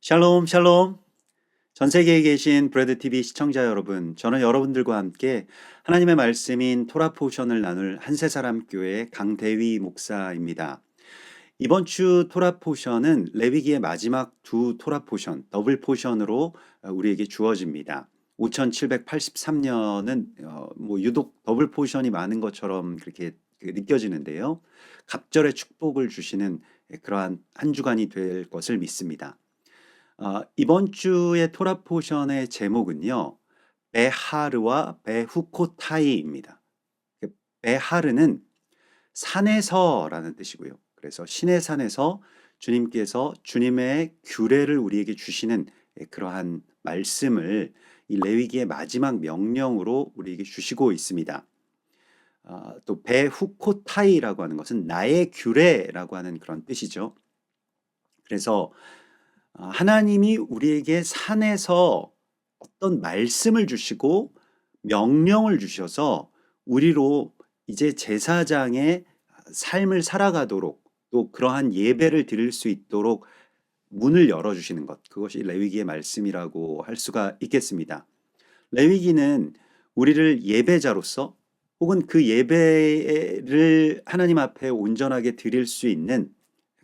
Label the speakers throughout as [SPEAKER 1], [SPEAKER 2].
[SPEAKER 1] 샬롬, 샬롬. 전 세계에 계신 브레드 TV 시청자 여러분, 저는 여러분들과 함께 하나님의 말씀인 토라 포션을 나눌 한세사람 교회 강대위 목사입니다. 이번 주 토라 포션은 레위기의 마지막 두 토라 포션, 더블 포션으로 우리에게 주어집니다. 5783년은 유독 더블 포션이 많은 것처럼 그렇게 느껴지는데요. 갑절의 축복을 주시는 그러한 한 주간이 될 것을 믿습니다. 이번 주의 토라 포션의 제목은요, 베하르와 베후코타이입니다. 베하르는 산에서라는 뜻이고요. 그래서 신의 산에서 주님께서 주님의 규례를 우리에게 주시는 그러한 말씀을 이 레위기의 마지막 명령으로 우리에게 주시고 있습니다. 또 베후코타이라고 하는 것은 나의 규례라고 하는 그런 뜻이죠. 그래서 하나님이 우리에게 산에서 어떤 말씀을 주시고 명령을 주셔서 우리로 이제 제사장의 삶을 살아가도록 또 그러한 예배를 드릴 수 있도록 문을 열어주시는 것, 그것이 레위기의 말씀이라고 할 수가 있겠습니다. 레위기는 우리를 예배자로서 혹은 그 예배를 하나님 앞에 온전하게 드릴 수 있는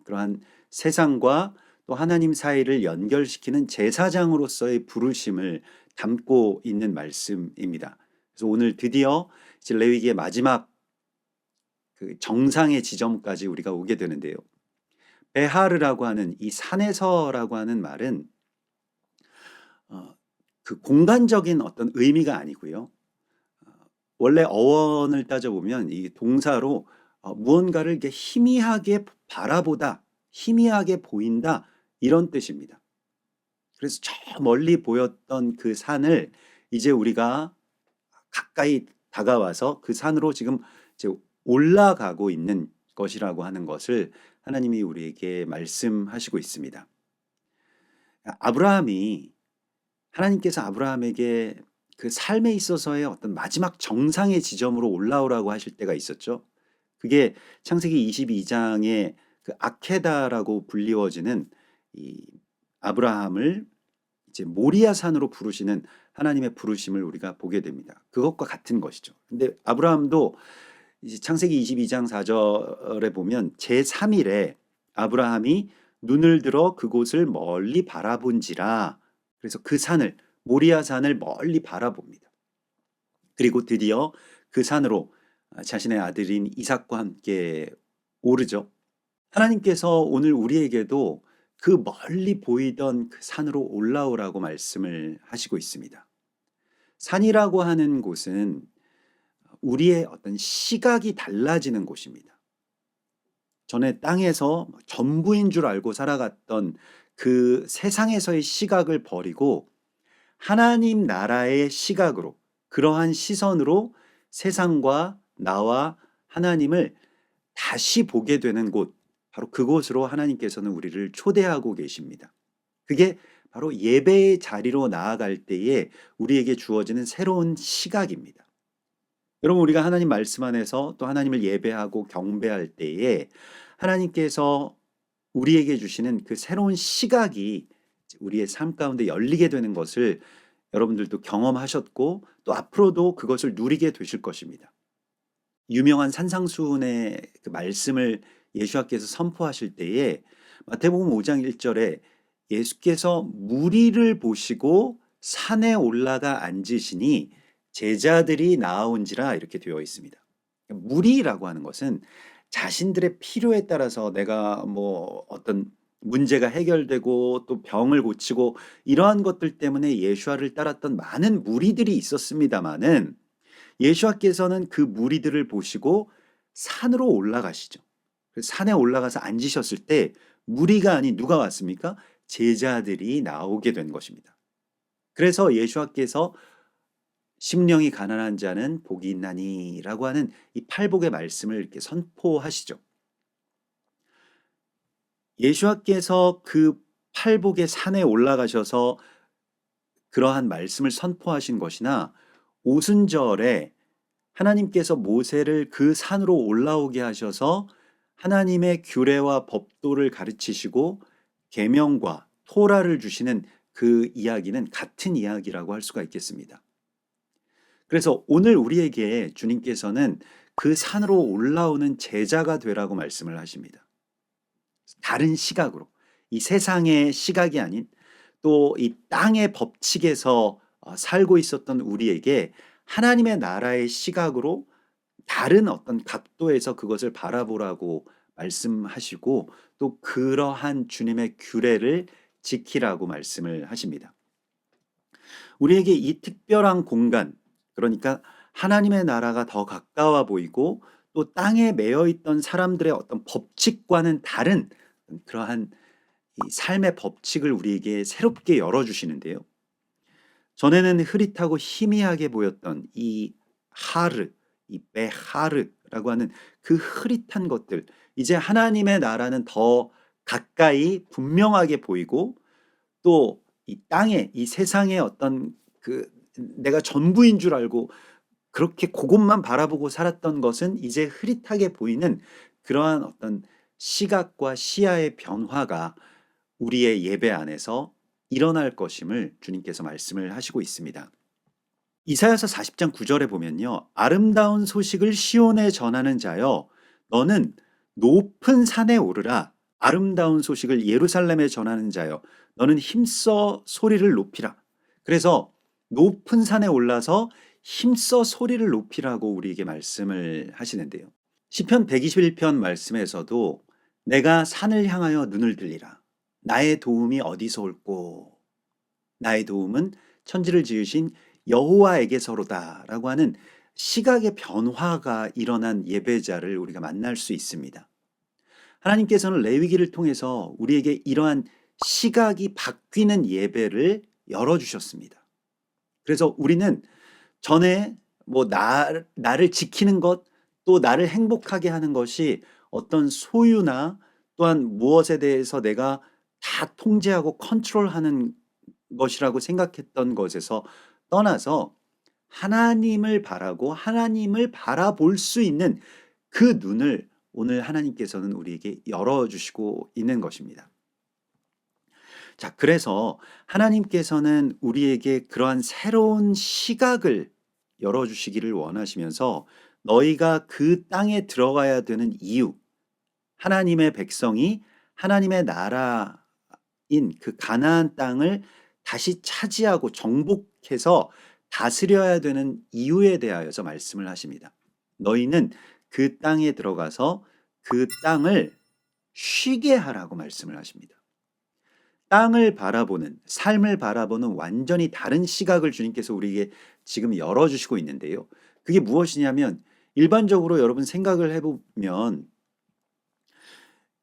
[SPEAKER 1] 그러한 세상과 또 하나님 사이를 연결시키는 제사장으로서의 부르심을 담고 있는 말씀입니다. 그래서 오늘 드디어 이제 레위기의 마지막 그 정상의 지점까지 우리가 오게 되는데요. 베하르라고 하는 이 산에서라고 하는 말은 그 공간적인 어떤 의미가 아니고요. 원래 어원을 따져보면 이 동사로 무언가를 이렇게 희미하게 바라보다, 희미하게 보인다 이런 뜻입니다. 그래서 저 멀리 보였던 그 산을 이제 우리가 가까이 다가와서 그 산으로 지금 이제 올라가고 있는 것이라고 하는 것을 하나님이 우리에게 말씀하시고 있습니다. 하나님께서 아브라함에게 그 삶에 있어서의 어떤 마지막 정상의 지점으로 올라오라고 하실 때가 있었죠. 그게 창세기 22장의 그 아케다라고 불리워지는 이 아브라함을 이제 모리아 산으로 부르시는 하나님의 부르심을 우리가 보게 됩니다. 그것과 같은 것이죠. 근데 아브라함도 이제 창세기 22장 4절에 보면 제3일에 아브라함이 눈을 들어 그곳을 멀리 바라본지라. 그래서 그 산을 모리아 산을 멀리 바라봅니다. 그리고 드디어 그 산으로 자신의 아들인 이삭과 함께 오르죠. 하나님께서 오늘 우리에게도 그 멀리 보이던 그 산으로 올라오라고 말씀을 하시고 있습니다. 산이라고 하는 곳은 우리의 어떤 시각이 달라지는 곳입니다. 전에 땅에서 전부인 줄 알고 살아갔던 그 세상에서의 시각을 버리고 하나님 나라의 시각으로, 그러한 시선으로 세상과 나와 하나님을 다시 보게 되는 곳, 바로 그곳으로 하나님께서는 우리를 초대하고 계십니다. 그게 바로 예배의 자리로 나아갈 때에 우리에게 주어지는 새로운 시각입니다. 여러분, 우리가 하나님 말씀 안에서 또 하나님을 예배하고 경배할 때에 하나님께서 우리에게 주시는 그 새로운 시각이 우리의 삶 가운데 열리게 되는 것을 여러분들도 경험하셨고 또 앞으로도 그것을 누리게 되실 것입니다. 유명한 산상수훈의 그 말씀을 예수께서 선포하실 때에 마태복음 5장 1절에 예수께서 무리를 보시고 산에 올라가 앉으시니 제자들이 나아온지라 이렇게 되어 있습니다. 무리라고 하는 것은 자신들의 필요에 따라서 내가 어떤 문제가 해결되고 또 병을 고치고 이러한 것들 때문에 예수와를 따랐던 많은 무리들이 있었습니다마는 예수께서는 그 무리들을 보시고 산으로 올라가시죠. 산에 올라가서 앉으셨을 때 무리가 아닌 누가 왔습니까? 제자들이 나오게 된 것입니다. 그래서 예수께서 심령이 가난한 자는 복이 있나니라고 하는 이 팔복의 말씀을 이렇게 선포하시죠. 예수께서 그 팔복의 산에 올라가셔서 그러한 말씀을 선포하신 것이나 오순절에 하나님께서 모세를 그 산으로 올라오게 하셔서 하나님의 규례와 법도를 가르치시고 계명과 토라를 주시는 그 이야기는 같은 이야기라고 할 수가 있겠습니다. 그래서 오늘 우리에게 주님께서는 그 산으로 올라오는 제자가 되라고 말씀을 하십니다. 다른 시각으로. 이 세상의 시각이 아닌 또 이 땅의 법칙에서 살고 있었던 우리에게 하나님의 나라의 시각으로 다른 어떤 각도에서 그것을 바라보라고 말씀하시고 또 그러한 주님의 규례를 지키라고 말씀을 하십니다. 우리에게 이 특별한 공간, 그러니까 하나님의 나라가 더 가까워 보이고 또 땅에 매여 있던 사람들의 어떤 법칙과는 다른 그러한 이 삶의 법칙을 우리에게 새롭게 열어주시는데요. 전에는 흐릿하고 희미하게 보였던 이 하르, 이 베하르라고 하는 그 흐릿한 것들, 이제 하나님의 나라는 더 가까이 분명하게 보이고 또 이 땅에 이 세상의 어떤 그 내가 전부인 줄 알고 그렇게 그것만 바라보고 살았던 것은 이제 흐릿하게 보이는 그러한 어떤 시각과 시야의 변화가 우리의 예배 안에서 일어날 것임을 주님께서 말씀을 하시고 있습니다. 이사야서 40장 9절에 보면요. 아름다운 소식을 시온에 전하는 자여 너는 높은 산에 오르라. 아름다운 소식을 예루살렘에 전하는 자여 너는 힘써 소리를 높이라. 그래서 높은 산에 올라서 힘써 소리를 높이라고 우리에게 말씀을 하시는데요. 시편 121편 말씀에서도 내가 산을 향하여 눈을 들리라. 나의 도움이 어디서 올꼬? 나의 도움은 천지를 지으신 여호와에게서로다라고 하는 시각의 변화가 일어난 예배자를 우리가 만날 수 있습니다. 하나님께서는 레위기를 통해서 우리에게 이러한 시각이 바뀌는 예배를 열어주셨습니다. 그래서 우리는 전에 나를 지키는 것, 또 나를 행복하게 하는 것이 어떤 소유나 또한 무엇에 대해서 내가 다 통제하고 컨트롤하는 것이라고 생각했던 것에서 떠나서 하나님을 바라고 하나님을 바라볼 수 있는 그 눈을 오늘 하나님께서는 우리에게 열어주시고 있는 것입니다. 자, 그래서 하나님께서는 우리에게 그러한 새로운 시각을 열어주시기를 원하시면서 너희가 그 땅에 들어가야 되는 이유, 하나님의 백성이 하나님의 나라인 그 가나안 땅을 다시 차지하고 정복해서 다스려야 되는 이유에 대하여서 말씀을 하십니다. 너희는 그 땅에 들어가서 그 땅을 쉬게 하라고 말씀을 하십니다. 땅을 바라보는, 삶을 바라보는 완전히 다른 시각을 주님께서 우리에게 지금 열어주시고 있는데요. 그게 무엇이냐면 일반적으로 여러분 생각을 해보면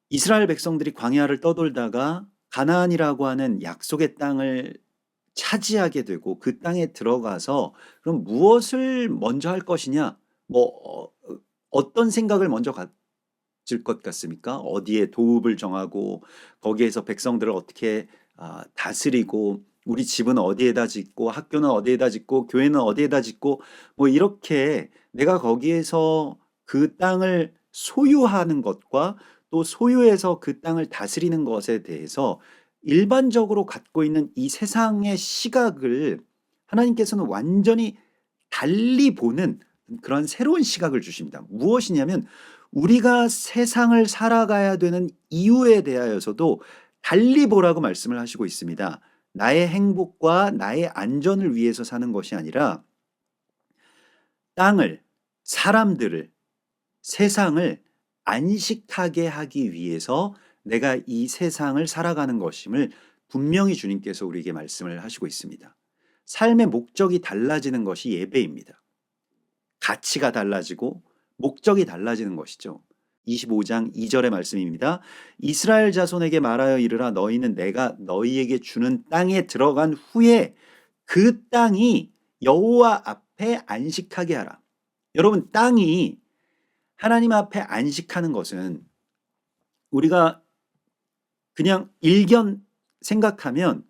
[SPEAKER 1] 이스라엘 백성들이 광야를 떠돌다가 가나안이라고 하는 약속의 땅을 차지하게 되고 그 땅에 들어가서 그럼 무엇을 먼저 할 것이냐? 어떤 생각을 먼저 가질 것 같습니까? 어디에 도읍을 정하고 거기에서 백성들을 어떻게 다스리고 우리 집은 어디에다 짓고 학교는 어디에다 짓고 교회는 어디에다 짓고 이렇게 내가 거기에서 그 땅을 소유하는 것과 또 소유해서 그 땅을 다스리는 것에 대해서 일반적으로 갖고 있는 이 세상의 시각을 하나님께서는 완전히 달리 보는 그런 새로운 시각을 주십니다. 무엇이냐면 우리가 세상을 살아가야 되는 이유에 대하여서도 달리 보라고 말씀을 하시고 있습니다. 나의 행복과 나의 안전을 위해서 사는 것이 아니라 땅을, 사람들을, 세상을 안식하게 하기 위해서 내가 이 세상을 살아가는 것임을 분명히 주님께서 우리에게 말씀을 하시고 있습니다. 삶의 목적이 달라지는 것이 예배입니다. 가치가 달라지고 목적이 달라지는 것이죠. 25장 2절의 말씀입니다. 이스라엘 자손에게 말하여 이르라 너희는 내가 너희에게 주는 땅에 들어간 후에 그 땅이 여호와 앞에 안식하게 하라. 여러분, 땅이 하나님 앞에 안식하는 것은 우리가 그냥 일견 생각하면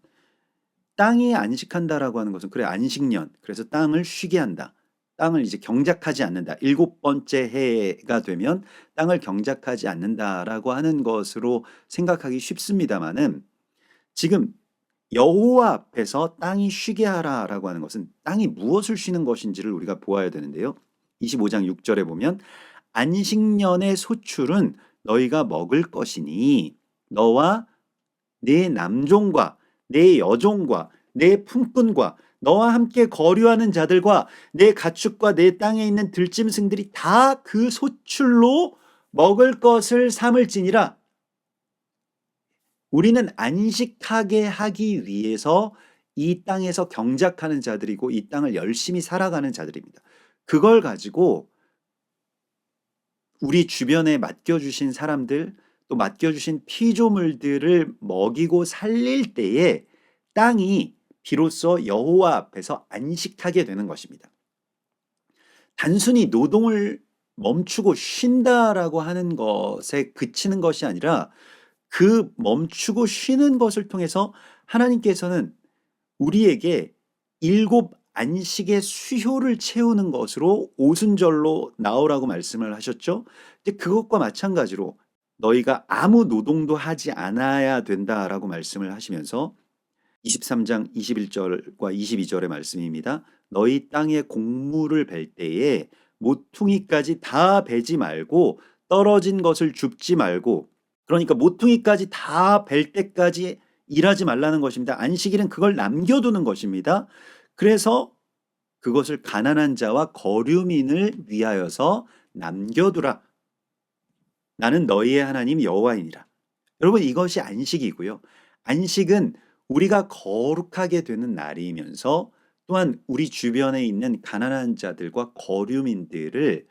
[SPEAKER 1] 땅이 안식한다라고 하는 것은 그래 안식년, 그래서 땅을 쉬게 한다. 땅을 이제 경작하지 않는다. 7번째 해가 되면 땅을 경작하지 않는다라고 하는 것으로 생각하기 쉽습니다만은 지금 여호와 앞에서 땅이 쉬게 하라라고 하는 것은 땅이 무엇을 쉬는 것인지를 우리가 보아야 되는데요. 25장 6절에 보면 안식년의 소출은 너희가 먹을 것이니 너와 내 남종과 내 여종과 내 품꾼과 너와 함께 거류하는 자들과 내 가축과 내 땅에 있는 들짐승들이 다 그 소출로 먹을 것을 삼을지니라. 우리는 안식하게 하기 위해서 이 땅에서 경작하는 자들이고 이 땅을 열심히 살아가는 자들입니다. 그걸 가지고 우리 주변에 맡겨주신 사람들, 또 맡겨주신 피조물들을 먹이고 살릴 때에 땅이 비로소 여호와 앞에서 안식하게 되는 것입니다. 단순히 노동을 멈추고 쉰다라고 하는 것에 그치는 것이 아니라 그 멈추고 쉬는 것을 통해서 하나님께서는 우리에게 7 안식의 수요를 채우는 것으로 오순절로 나오라고 말씀을 하셨죠. 근데 그것과 마찬가지로 너희가 아무 노동도 하지 않아야 된다라고 말씀을 하시면서 23장 21절과 22절의 말씀입니다. 너희 땅에 곡물을 벨 때에 모퉁이까지 다 베지 말고 떨어진 것을 줍지 말고, 그러니까 모퉁이까지 다 벨 때까지 일하지 말라는 것입니다. 안식일은 그걸 남겨두는 것입니다. 그래서 그것을 가난한 자와 거류민을 위하여서 남겨두라. 나는 너희의 하나님 여호와이니라. 여러분, 이것이 안식이고요. 안식은 우리가 거룩하게 되는 날이면서 또한 우리 주변에 있는 가난한 자들과 거류민들을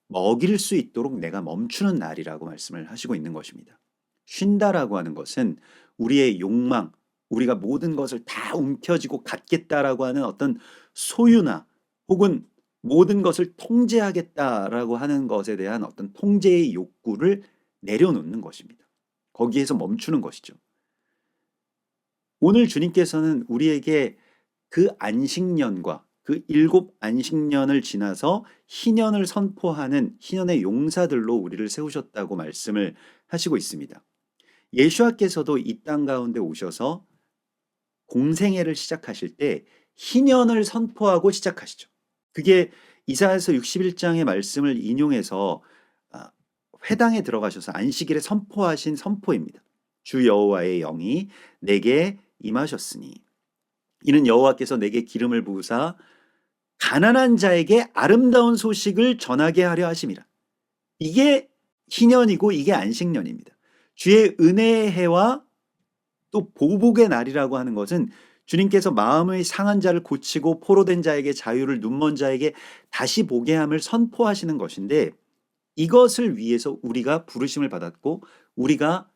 [SPEAKER 1] 먹일 수 있도록 내가 멈추는 날이라고 말씀을 하시고 있는 것입니다. 쉰다라고 하는 것은 우리의 욕망, 우리가 모든 것을 다 움켜쥐고 갖겠다라고 하는 어떤 소유나 혹은 모든 것을 통제하겠다라고 하는 것에 대한 어떤 통제의 욕구를 내려놓는 것입니다. 거기에서 멈추는 것이죠. 오늘 주님께서는 우리에게 그 안식년과 그 7 안식년을 지나서 희년을 선포하는 희년의 용사들로 우리를 세우셨다고 말씀을 하시고 있습니다. 예수와께서도 이 땅 가운데 오셔서 공생애를 시작하실 때 희년을 선포하고 시작하시죠. 그게 이사야서 61장의 말씀을 인용해서 회당에 들어가셔서 안식일에 선포하신 선포입니다. 주 여호와의 영이 내게 임하셨으니 이는 여호와께서 내게 기름을 부으사 가난한 자에게 아름다운 소식을 전하게 하려 하심이라. 이게 희년이고 이게 안식년입니다. 주의 은혜의 해와 또 보복의 날이라고 하는 것은 주님께서 마음의 상한 자를 고치고 포로된 자에게 자유를, 눈먼 자에게 다시 보게 함을 선포하시는 것인데, 이것을 위해서 우리가 부르심을 받았고 우리가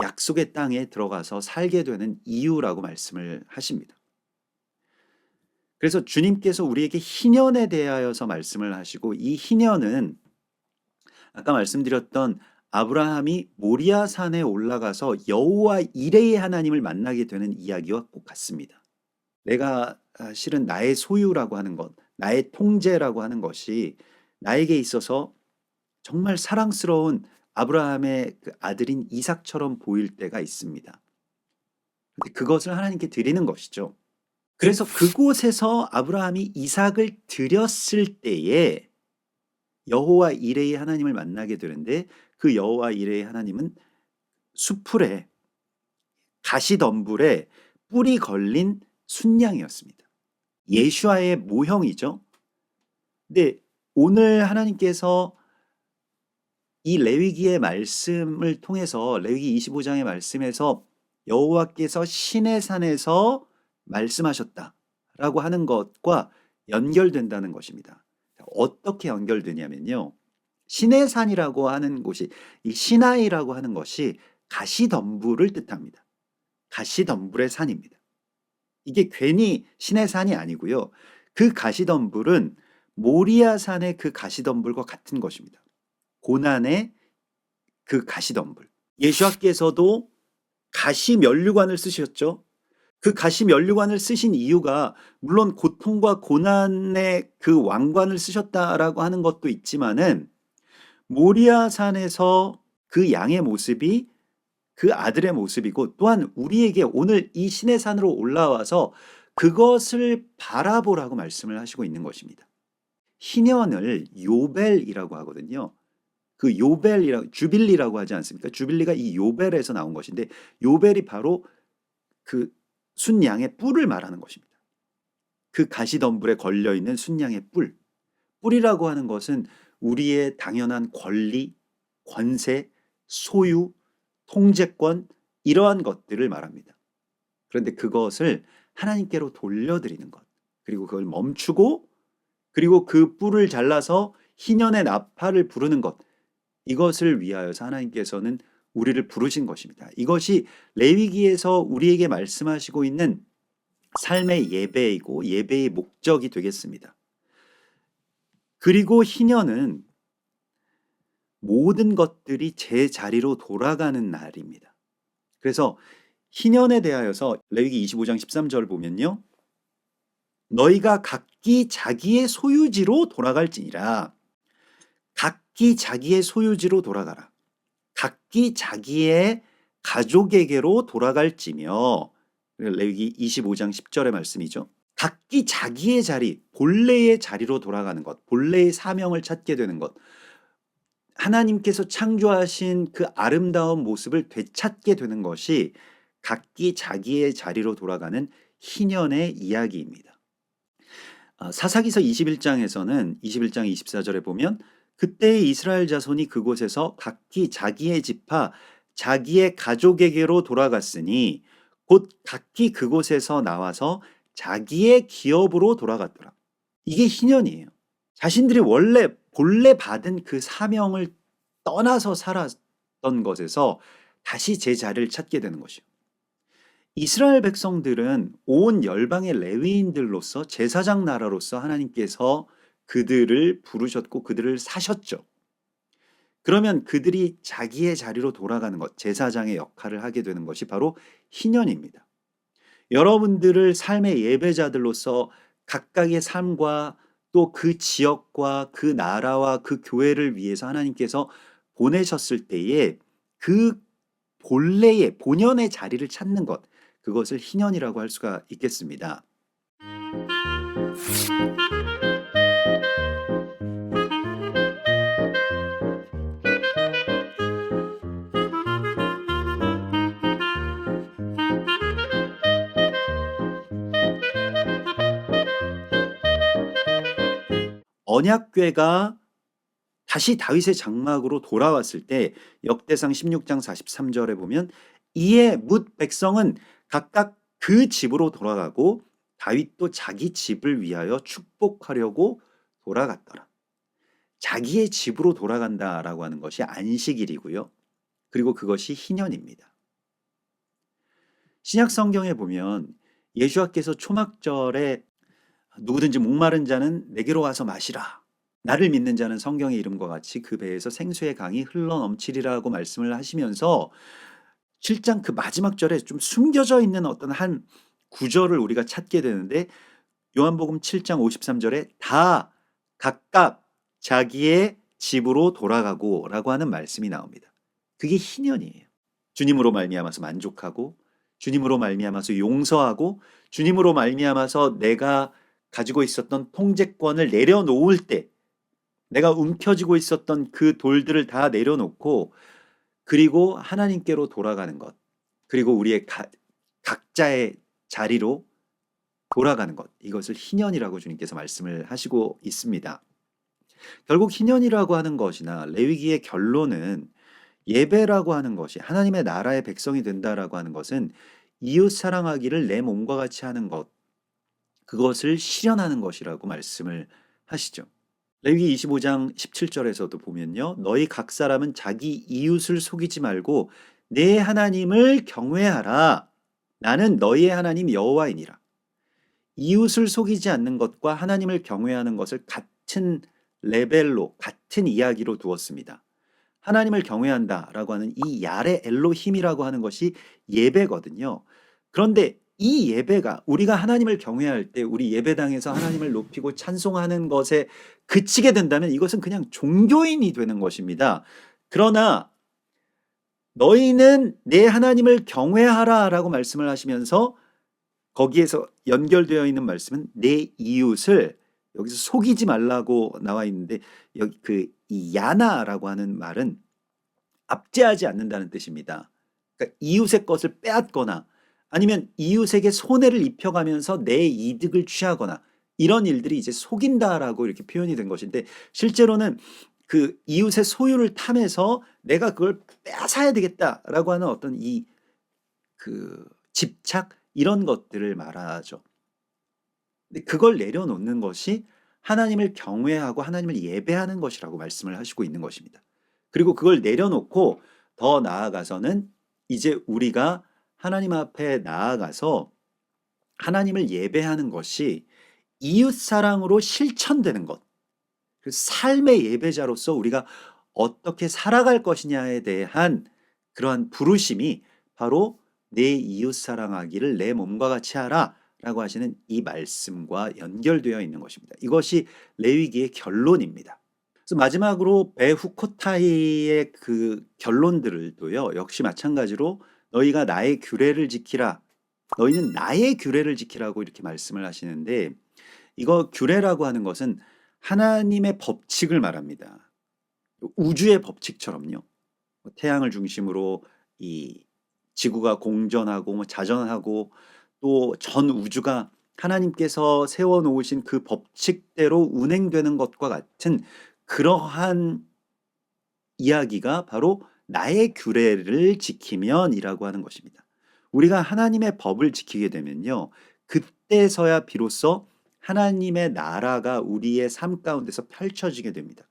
[SPEAKER 1] 약속의 땅에 들어가서 살게 되는 이유라고 말씀을 하십니다. 그래서 주님께서 우리에게 희년에 대하여서 말씀을 하시고, 이 희년은 아까 말씀드렸던 아브라함이 모리아 산에 올라가서 여호와 이레의 하나님을 만나게 되는 이야기와 꼭 같습니다. 내가 실은 나의 소유라고 하는 것, 나의 통제라고 하는 것이 나에게 있어서 정말 사랑스러운 아브라함의 그 아들인 이삭처럼 보일 때가 있습니다. 근데 그것을 하나님께 드리는 것이죠. 그래서 그곳에서 아브라함이 이삭을 드렸을 때에 여호와 이레의 하나님을 만나게 되는데, 그 여호와 이레의 하나님은 수풀에 가시덤불에 뿔이 걸린 순양이었습니다. 예수와의 모형이죠. 근데 오늘 하나님께서 이 레위기의 말씀을 통해서, 레위기 25장의 말씀에서 여호와께서 시내산에서 말씀하셨다라고 하는 것과 연결된다는 것입니다. 어떻게 연결되냐면요, 시내산이라고 하는 곳이, 이 시나이라고 하는 것이 가시덤불을 뜻합니다. 가시덤불의 산입니다. 이게 괜히 시내산이 아니고요, 그 가시덤불은 모리아산의 그 가시덤불과 같은 것입니다. 고난의 그 가시덤불. 예수와께서도 가시면류관을 쓰셨죠. 그 가시면류관을 쓰신 이유가 물론 고통과 고난의 그 왕관을 쓰셨다라고 하는 것도 있지만은, 모리아산에서 그 양의 모습이 그 아들의 모습이고 또한 우리에게 오늘 이 시내 산으로 올라와서 그것을 바라보라고 말씀을 하시고 있는 것입니다. 희년을 요벨이라고 하거든요. 그 요벨이라 주빌리라고 하지 않습니까? 주빌리가 이 요벨에서 나온 것인데 요벨이 바로 그 순양의 뿔을 말하는 것입니다. 그 가시덤불에 걸려 있는 순양의 뿔. 뿔이라고 하는 것은 우리의 당연한 권리, 권세, 소유, 통제권 이러한 것들을 말합니다. 그런데 그것을 하나님께로 돌려드리는 것. 그리고 그걸 멈추고 그리고 그 뿔을 잘라서 희년의 나팔을 부르는 것. 이것을 위하여서 하나님께서는 우리를 부르신 것입니다. 이것이 레위기에서 우리에게 말씀하시고 있는 삶의 예배이고 예배의 목적이 되겠습니다. 그리고 희년은 모든 것들이 제 자리로 돌아가는 날입니다. 그래서 희년에 대하여서 레위기 25장 13절 보면요. 너희가 각기 자기의 소유지로 돌아갈지니라. 각기 자기의 소유지로 돌아가라. 각기 자기의 가족에게로 돌아갈지며. 레위기 25장 10절의 말씀이죠. 각기 자기의 자리, 본래의 자리로 돌아가는 것, 본래의 사명을 찾게 되는 것, 하나님께서 창조하신 그 아름다운 모습을 되찾게 되는 것이 각기 자기의 자리로 돌아가는 희년의 이야기입니다. 사사기서 21장에서는 21장 24절에 보면 그때의 이스라엘 자손이 그곳에서 각기 자기의 지파, 자기의 가족에게로 돌아갔으니 곧 각기 그곳에서 나와서 자기의 기업으로 돌아갔더라. 이게 희년이에요. 자신들이 본래 받은 그 사명을 떠나서 살았던 것에서 다시 제 자리를 찾게 되는 것이요. 이스라엘 백성들은 온 열방의 레위인들로서 제사장 나라로서 하나님께서 그들을 부르셨고 그들을 사셨죠. 그러면 그들이 자기의 자리로 돌아가는 것, 제사장의 역할을 하게 되는 것이 바로 희년입니다. 여러분들을 삶의 예배자들로서 각각의 삶과 또 그 지역과 그 나라와 그 교회를 위해서 하나님께서 보내셨을 때에 그 본래의 본연의 자리를 찾는 것, 그것을 희년이라고 할 수가 있겠습니다. 언약궤가 다시 다윗의 장막으로 돌아왔을 때 역대상 16장 43절에 보면 이에 뭇 백성은 각각 그 집으로 돌아가고 다윗도 자기 집을 위하여 축복하려고 돌아갔더라. 자기의 집으로 돌아간다라고 하는 것이 안식일이고요. 그리고 그것이 희년입니다. 신약 성경에 보면 예수와께서 초막절에 누구든지 목마른 자는 내게로 와서 마시라. 나를 믿는 자는 성경의 이름과 같이 그 배에서 생수의 강이 흘러넘치리라고 말씀을 하시면서 7장 그 마지막 절에 좀 숨겨져 있는 어떤 한 구절을 우리가 찾게 되는데 요한복음 7장 53절에 다 각각 자기의 집으로 돌아가고 라고 하는 말씀이 나옵니다. 그게 희년이에요. 주님으로 말미암아서 만족하고 주님으로 말미암아서 용서하고 주님으로 말미암아서 내가 가지고 있었던 통제권을 내려놓을 때 내가 움켜쥐고 있었던 그 돌들을 다 내려놓고 그리고 하나님께로 돌아가는 것 그리고 우리의 각자의 자리로 돌아가는 것 이것을 희년이라고 주님께서 말씀을 하시고 있습니다. 결국 희년이라고 하는 것이나 레위기의 결론은 예배라고 하는 것이 하나님의 나라의 백성이 된다라고 하는 것은 이웃 사랑하기를 내 몸과 같이 하는 것 그것을 실현하는 것이라고 말씀을 하시죠. 레위기 25장 17절에서도 보면요. 너희 각 사람은 자기 이웃을 속이지 말고 내 하나님을 경외하라. 나는 너희의 하나님 여호와이니라. 이웃을 속이지 않는 것과 하나님을 경외하는 것을 같은 레벨로 같은 이야기로 두었습니다. 하나님을 경외한다라고 하는 이 야레 엘로힘이라고 하는 것이 예배거든요. 그런데 이 예배가 우리가 하나님을 경외할 때 우리 예배당에서 하나님을 높이고 찬송하는 것에 그치게 된다면 이것은 그냥 종교인이 되는 것입니다. 그러나 너희는 내 하나님을 경외하라라고 말씀을 하시면서 거기에서 연결되어 있는 말씀은 내 이웃을 여기서 속이지 말라고 나와 있는데 여기 이 야나라고 하는 말은 압제하지 않는다는 뜻입니다. 그러니까 이웃의 것을 빼앗거나 아니면 이웃에게 손해를 입혀가면서 내 이득을 취하거나 이런 일들이 이제 속인다라고 이렇게 표현이 된 것인데 실제로는 그 이웃의 소유를 탐해서 내가 그걸 빼앗아야 되겠다라고 하는 어떤 집착 이런 것들을 말하죠. 근데 그걸 내려놓는 것이 하나님을 경외하고 하나님을 예배하는 것이라고 말씀을 하시고 있는 것입니다. 그리고 그걸 내려놓고 더 나아가서는 이제 우리가 하나님 앞에 나아가서 하나님을 예배하는 것이 이웃 사랑으로 실천되는 것. 그 삶의 예배자로서 우리가 어떻게 살아갈 것이냐에 대한 그러한 부르심이 바로 내 이웃 사랑하기를 내 몸과 같이 하라라고 하시는 이 말씀과 연결되어 있는 것입니다. 이것이 레위기의 결론입니다. 그래서 마지막으로 베후코타이의 그 결론들도요. 역시 마찬가지로 너희가 나의 규례를 지키라. 너희는 나의 규례를 지키라고 이렇게 말씀을 하시는데 이거 규례라고 하는 것은 하나님의 법칙을 말합니다. 우주의 법칙처럼요. 태양을 중심으로 이 지구가 공전하고 자전하고 또 전 우주가 하나님께서 세워 놓으신 그 법칙대로 운행되는 것과 같은 그러한 이야기가 바로 나의 규례를 지키면이라고 하는 것입니다. 우리가 하나님의 법을 지키게 되면요. 그때서야 비로소 하나님의 나라가 우리의 삶 가운데서 펼쳐지게 됩니다.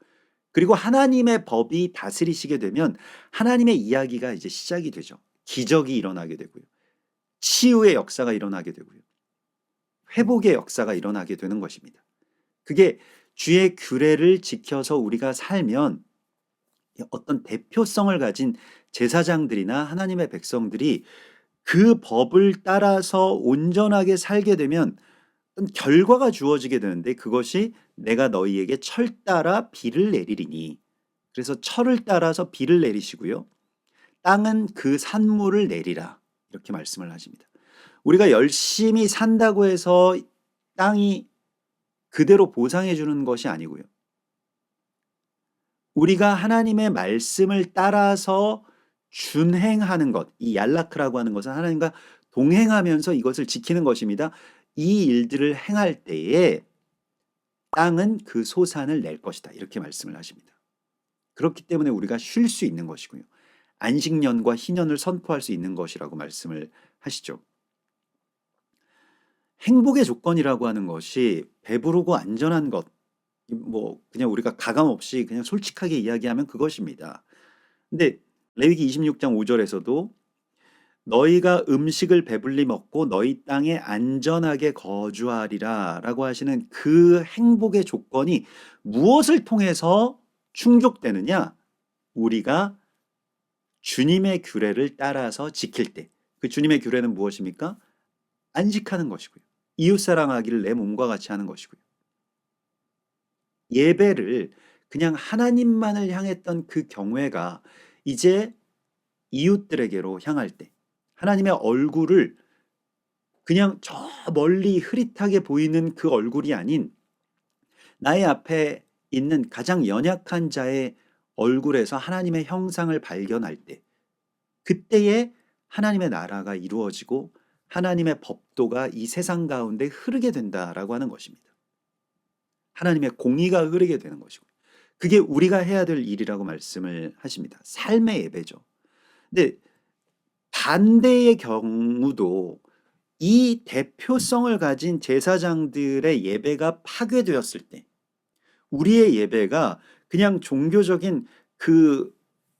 [SPEAKER 1] 그리고 하나님의 법이 다스리시게 되면 하나님의 이야기가 이제 시작이 되죠. 기적이 일어나게 되고요. 치유의 역사가 일어나게 되고요. 회복의 역사가 일어나게 되는 것입니다. 그게 주의 규례를 지켜서 우리가 살면 어떤 대표성을 가진 제사장들이나 하나님의 백성들이 그 법을 따라서 온전하게 살게 되면 어떤 결과가 주어지게 되는데 그것이 내가 너희에게 철 따라 비를 내리리니 그래서 철을 따라서 비를 내리시고요. 땅은 그 산물을 내리라 이렇게 말씀을 하십니다. 우리가 열심히 산다고 해서 땅이 그대로 보상해 주는 것이 아니고요. 우리가 하나님의 말씀을 따라서 준행하는 것, 이 얄라크라고 하는 것은 하나님과 동행하면서 이것을 지키는 것입니다. 이 일들을 행할 때에 땅은 그 소산을 낼 것이다. 이렇게 말씀을 하십니다. 그렇기 때문에 우리가 쉴 수 있는 것이고요. 안식년과 희년을 선포할 수 있는 것이라고 말씀을 하시죠. 행복의 조건이라고 하는 것이 배부르고 안전한 것, 그냥 우리가 가감 없이 그냥 솔직하게 이야기하면 그것입니다. 근데 레위기 26장 5절에서도 너희가 음식을 배불리 먹고 너희 땅에 안전하게 거주하리라 라고 하시는 그 행복의 조건이 무엇을 통해서 충족되느냐? 우리가 주님의 규례를 따라서 지킬 때. 그 주님의 규례는 무엇입니까? 안식하는 것이고요. 이웃 사랑하기를 내 몸과 같이 하는 것이고요. 예배를 그냥 하나님만을 향했던 그 경외가 이제 이웃들에게로 향할 때 하나님의 얼굴을 그냥 저 멀리 흐릿하게 보이는 그 얼굴이 아닌 나의 앞에 있는 가장 연약한 자의 얼굴에서 하나님의 형상을 발견할 때 그때에 하나님의 나라가 이루어지고 하나님의 법도가 이 세상 가운데 흐르게 된다라고 하는 것입니다. 하나님의 공의가 흐르게 되는 것이고 그게 우리가 해야 될 일이라고 말씀을 하십니다. 삶의 예배죠. 근데 반대의 경우도 이 대표성을 가진 제사장들의 예배가 파괴되었을 때 우리의 예배가 그냥 종교적인 그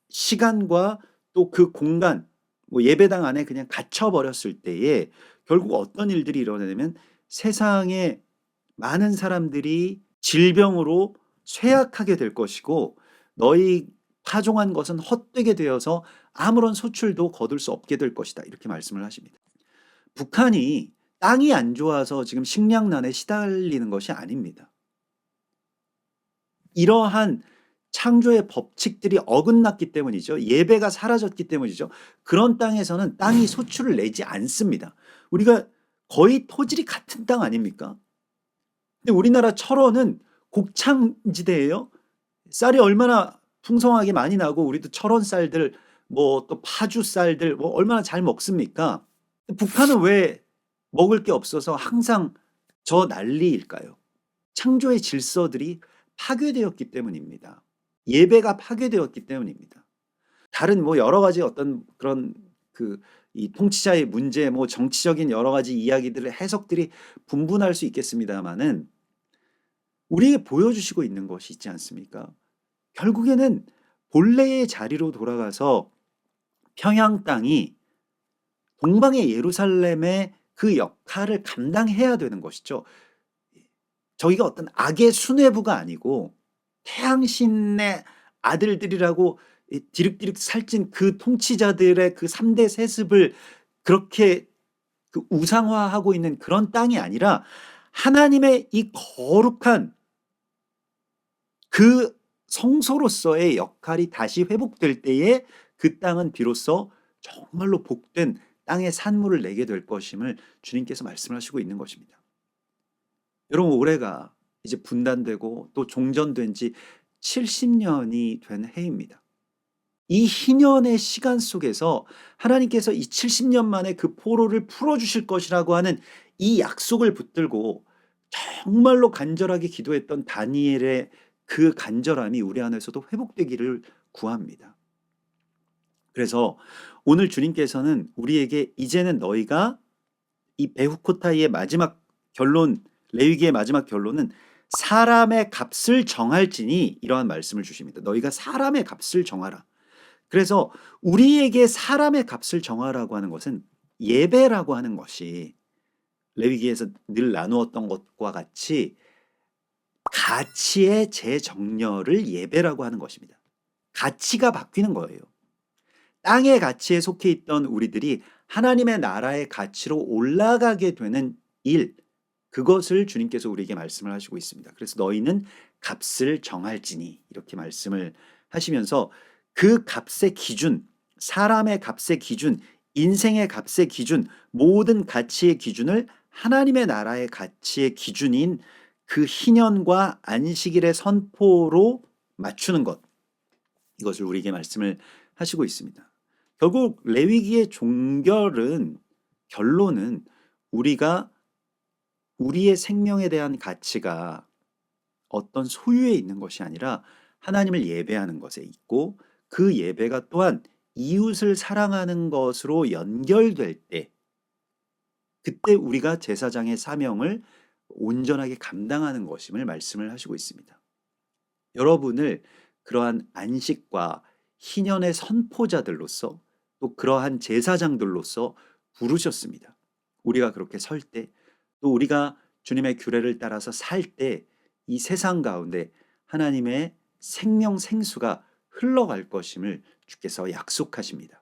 [SPEAKER 1] 시간과 또 그 공간 예배당 안에 그냥 갇혀 버렸을 때에 결국 어떤 일들이 일어나냐면 세상에 많은 사람들이 질병으로 쇠약하게 될 것이고 너희 파종한 것은 헛되게 되어서 아무런 소출도 거둘 수 없게 될 것이다. 이렇게 말씀을 하십니다. 북한이 땅이 안 좋아서 지금 식량난에 시달리는 것이 아닙니다. 이러한 창조의 법칙들이 어긋났기 때문이죠. 예배가 사라졌기 때문이죠. 그런 땅에서는 땅이 소출을 내지 않습니다. 우리가 거의 토질이 같은 땅 아닙니까? 근데 우리나라 철원은 곡창지대예요. 쌀이 얼마나 풍성하게 많이 나고 우리도 철원 쌀들 뭐 또 파주 쌀들 뭐 얼마나 잘 먹습니까? 북한은 왜 먹을 게 없어서 항상 저 난리일까요? 창조의 질서들이 파괴되었기 때문입니다. 예배가 파괴되었기 때문입니다. 다른 뭐 여러 가지 어떤 그런 그 이 통치자의 문제 뭐 정치적인 여러 가지 이야기들의 해석들이 분분할 수 있겠습니다마는 우리에게 보여주시고 있는 것이 있지 않습니까? 결국에는 본래의 자리로 돌아가서 평양 땅이 동방의 예루살렘의 그 역할을 감당해야 되는 것이죠. 저희가 어떤 악의 수뇌부가 아니고 태양신의 아들들이라고 디륵디륵 살찐 그 통치자들의 그 3대 세습을 그렇게 그 우상화하고 있는 그런 땅이 아니라 하나님의 이 거룩한 그 성소로서의 역할이 다시 회복될 때에 그 땅은 비로소 정말로 복된 땅의 산물을 내게 될 것임을 주님께서 말씀하시고 있는 것입니다. 여러분 올해가 이제 분단되고 또 종전된 지 70년이 된 해입니다. 이 희년의 시간 속에서 하나님께서 이 70년 만에 그 포로를 풀어주실 것이라고 하는 이 약속을 붙들고 정말로 간절하게 기도했던 다니엘의 그 간절함이 우리 안에서도 회복되기를 구합니다. 그래서 오늘 주님께서는 우리에게 이제는 너희가 이 베후코타이의 마지막 결론, 레위기의 마지막 결론은 사람의 값을 정할지니 이러한 말씀을 주십니다. 너희가 사람의 값을 정하라. 그래서 우리에게 사람의 값을 정하라고 하는 것은 예배라고 하는 것이 레위기에서 늘 나누었던 것과 같이 가치의 재정렬을 예배라고 하는 것입니다. 가치가 바뀌는 거예요. 땅의 가치에 속해 있던 우리들이 하나님의 나라의 가치로 올라가게 되는 일, 그것을 주님께서 우리에게 말씀을 하시고 있습니다. 그래서 너희는 값을 정할지니 이렇게 말씀을 하시면서 그 값의 기준, 사람의 값의 기준, 인생의 값의 기준, 모든 가치의 기준을 하나님의 나라의 가치의 기준인 그 희년과 안식일의 선포로 맞추는 것, 이것을 우리에게 말씀을 하시고 있습니다. 결국 레위기의 결론은 우리가 우리의 생명에 대한 가치가 어떤 소유에 있는 것이 아니라 하나님을 예배하는 것에 있고 그 예배가 또한 이웃을 사랑하는 것으로 연결될 때 그때 우리가 제사장의 사명을 온전하게 감당하는 것임을 말씀을 하시고 있습니다. 여러분을 그러한 안식과 희년의 선포자들로서 또 그러한 제사장들로서 부르셨습니다. 우리가 그렇게 설 때 또 우리가 주님의 규례를 따라서 살 때 이 세상 가운데 하나님의 생명 생수가 흘러갈 것임을 주께서 약속하십니다.